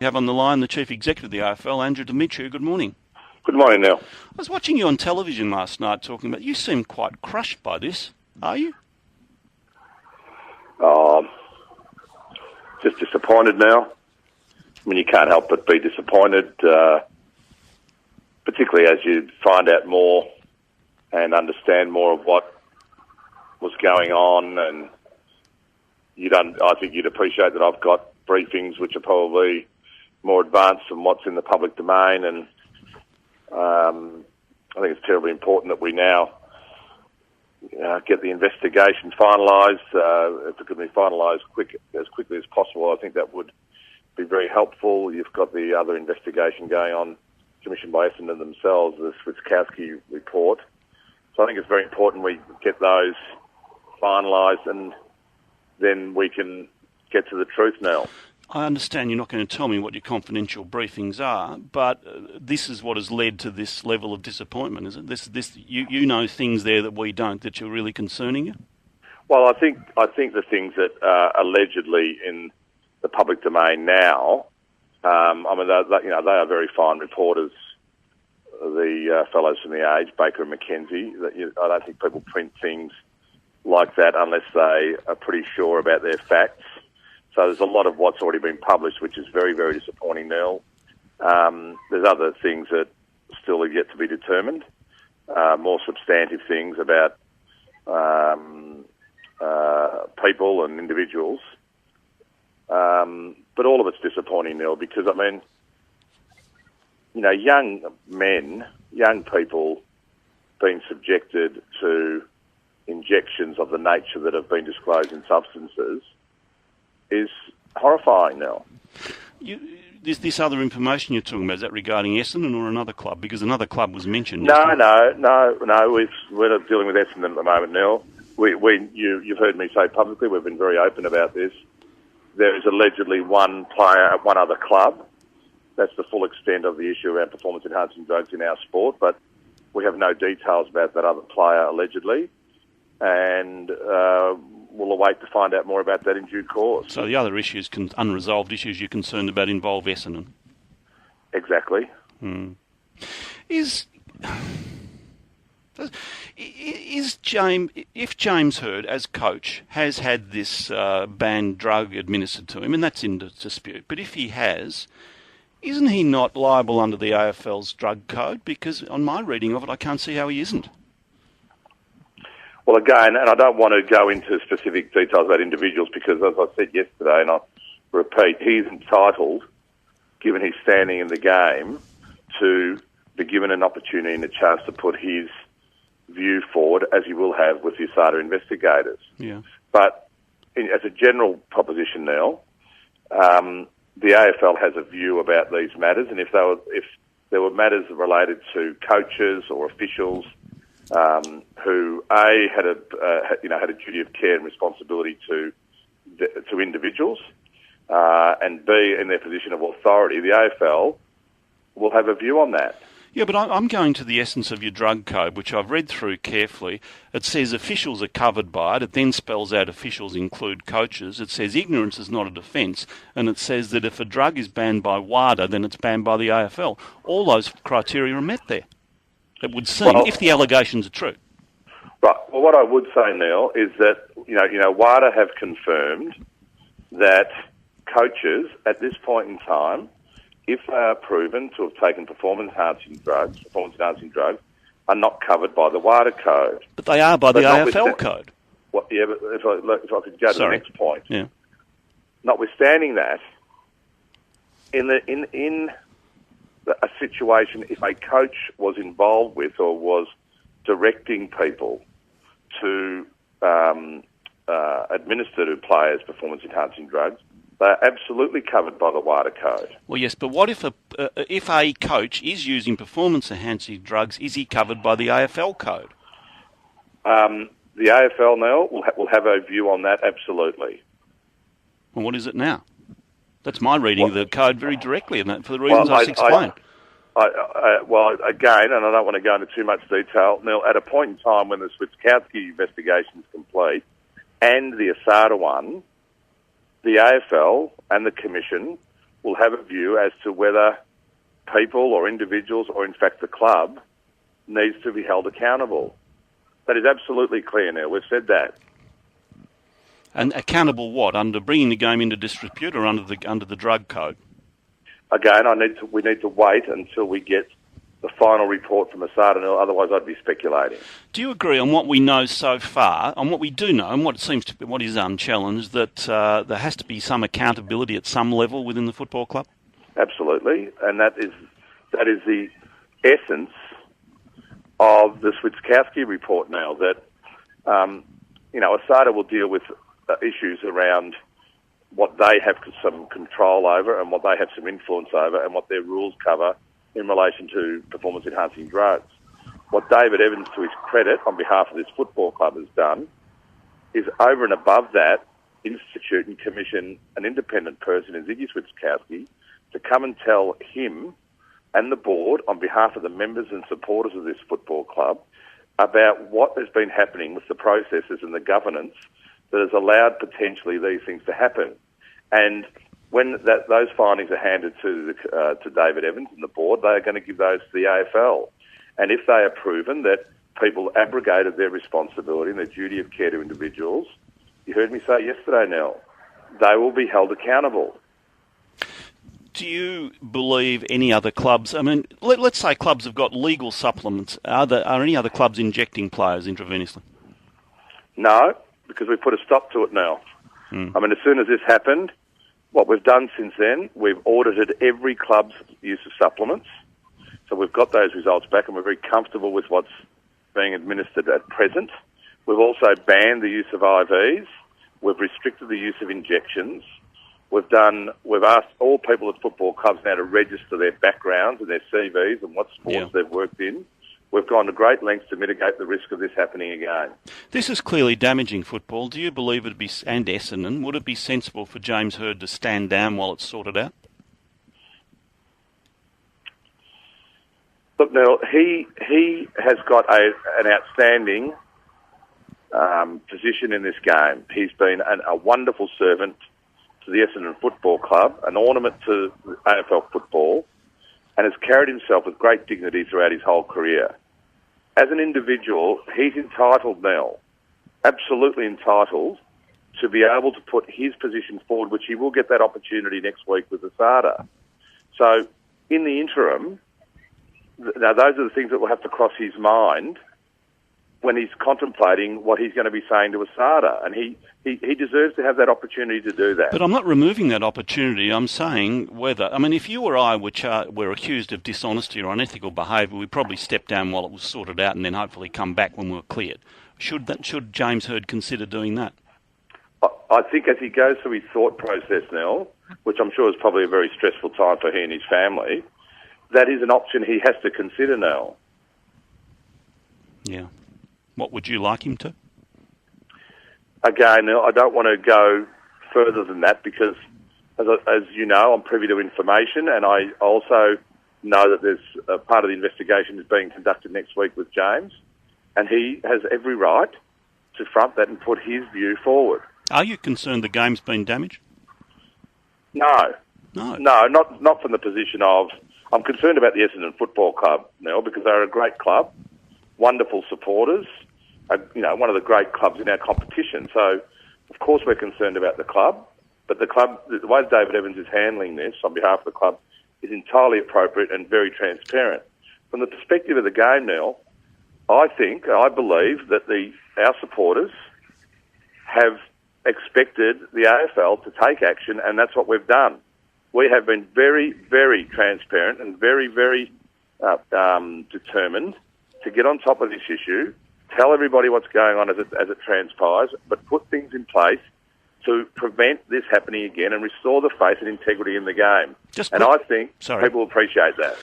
We have on the line the Chief Executive of the AFL, Andrew Demetriou. Good morning. Good morning, Neil. I was watching you on television last night talking about... You seem quite crushed by this, are you? Just disappointed now. I mean, you can't help but be disappointed, particularly as you find out more and understand more of what was going on. And I think you'd appreciate that I've got briefings which are probably more advanced than what's in the public domain. And I think it's terribly important that we now get the investigation finalised. If it could be finalised as quickly as possible, I think that would be very helpful. You've got the other investigation going on, commissioned by Essendon themselves, the Switkowski report. So I think it's very important we get those finalised, and then we can get to the truth now. I understand you're not going to tell me what your confidential briefings are, but this is what has led to this level of disappointment, is it? You know things there that we don't, that are really concerning you? Well, I think the things that are allegedly in the public domain now, they are very fine reporters, the fellows from The Age, Baker and McKenzie. I don't think people print things like that unless they are pretty sure about their facts. So there's a lot of what's already been published, which is very, very disappointing, Neil. There's other things that still are yet to be determined, more substantive things about people and individuals. But all of it's disappointing, Neil, because, I mean, young men, young people being subjected to injections of the nature that have been disclosed in substances is horrifying now. This other information you're talking about, is that regarding Essendon or another club? Because another club was mentioned. No. We're not dealing with Essendon at the moment, Neil. You've heard me say publicly, we've been very open about this. There is allegedly one player at one other club. That's the full extent of the issue around performance-enhancing drugs in our sport, but we have no details about that other player allegedly, and we'll await to find out more about that in due course. So the other issues, unresolved issues you're concerned about, involve Essendon? Exactly. If James Hird, as coach, has had this banned drug administered to him, and that's in dispute, but if he has, isn't he not liable under the AFL's drug code? Because on my reading of it, I can't see how he isn't. Well, again, and I don't want to go into specific details about individuals because, as I said yesterday, and I'll repeat, he's entitled, given his standing in the game, to be given an opportunity and a chance to put his view forward, as he will have with the USADA investigators. Yeah. But as a general proposition now, the AFL has a view about these matters, and if there were matters related to coaches or officials who had a duty of care and responsibility to individuals, and B, in their position of authority, the AFL will have a view on that. Yeah, but I'm going to the essence of your drug code, which I've read through carefully. It says officials are covered by it. It then spells out officials include coaches. It says ignorance is not a defence. And it says that if a drug is banned by WADA, then it's banned by the AFL. All those criteria are met there, it would seem, if the allegations are true. Right. Well, what I would say, Neil, is that, WADA have confirmed that coaches at this point in time, if they are proven to have taken performance-enhancing drugs, are not covered by the WADA code. But they are by the AFL code. Well, yeah, but if I could go to the next point. Yeah. Notwithstanding that, in a situation, if a coach was involved with or was directing people to administer to players performance-enhancing drugs, they're absolutely covered by the WADA code. Well, yes, but what if a coach is using performance-enhancing drugs? Is he covered by the AFL code? The AFL now will have a view on that, absolutely. Well, what is it now? That's my reading of the code very directly, and that for the reasons I explained. Well, again, and I don't want to go into too much detail, Neil, at a point in time when the Switkowski investigation is complete and the USADA one, the AFL and the Commission will have a view as to whether people or individuals or, in fact, the club needs to be held accountable. That is absolutely clear now. We've said that. And accountable what? Under bringing the game into disrepute or under the drug code? Again, we need to wait until we get the final report from ASADA, otherwise I'd be speculating. Do you agree on what we know so far, on what we do know, and what it seems to be, what is unchallenged, that there has to be some accountability at some level within the football club? Absolutely, and that is the essence of the Switkowski report now, that ASADA will deal with issues around what they have some control over and what they have some influence over and what their rules cover in relation to performance-enhancing drugs. What David Evans, to his credit, on behalf of this football club has done is, over and above that, institute and commission an independent person in Ziggy Switkowski to come and tell him and the board, on behalf of the members and supporters of this football club, about what has been happening with the processes and the governance that has allowed potentially these things to happen. And when those findings are handed to David Evans and the board, they are going to give those to the AFL. And if they are proven that people abrogated their responsibility and their duty of care to individuals, you heard me say yesterday, Nell, they will be held accountable. Do you believe any other clubs, I mean, let's say clubs have got legal supplements, are any other clubs injecting players intravenously? No, because we've put a stop to it now. I mean, as soon as this happened, what we've done since then, we've audited every club's use of supplements. So we've got those results back and we're very comfortable with what's being administered at present. We've also banned the use of IVs. We've restricted the use of injections. We've asked all people at football clubs now to register their backgrounds and their CVs and what sports they've worked in. We've gone to great lengths to mitigate the risk of this happening again. This is clearly damaging football. Do you believe it would be, and Essendon, would it be sensible for James Hird to stand down while it's sorted out? Look, Neil, he has got an outstanding position in this game. He's been a wonderful servant to the Essendon Football Club, an ornament to AFL football, and has carried himself with great dignity throughout his whole career. As an individual, he's entitled now, absolutely entitled, to be able to put his position forward, which he will get that opportunity next week with ASADA. So, in the interim, now those are the things that will have to cross his mind when he's contemplating what he's going to be saying to ASADA, and he deserves to have that opportunity to do that. But I'm not removing that opportunity. I'm saying if you or I were accused of dishonesty or unethical behaviour, we'd probably step down while it was sorted out and then hopefully come back when we were cleared. Should James Hird consider doing that? I think as he goes through his thought process now, which I'm sure is probably a very stressful time for he and his family, that is an option he has to consider now. Yeah. What would you like him to? Again, I don't want to go further than that because, as you know, I'm privy to information, and I also know that there's a part of the investigation is being conducted next week with James, and he has every right to front that and put his view forward. Are you concerned the game's been damaged? No, not from the position of. I'm concerned about the Essendon Football Club now because they're a great club, wonderful supporters. One of the great clubs in our competition. So, of course, we're concerned about the club, but the club, the way David Evans is handling this on behalf of the club is entirely appropriate and very transparent. From the perspective of the game now, I believe that our supporters have expected the AFL to take action, and that's what we've done. We have been very, very transparent and very, very determined to get on top of this issue, tell everybody what's going on as it transpires, but put things in place to prevent this happening again and restore the faith and integrity in the game. I think people appreciate that.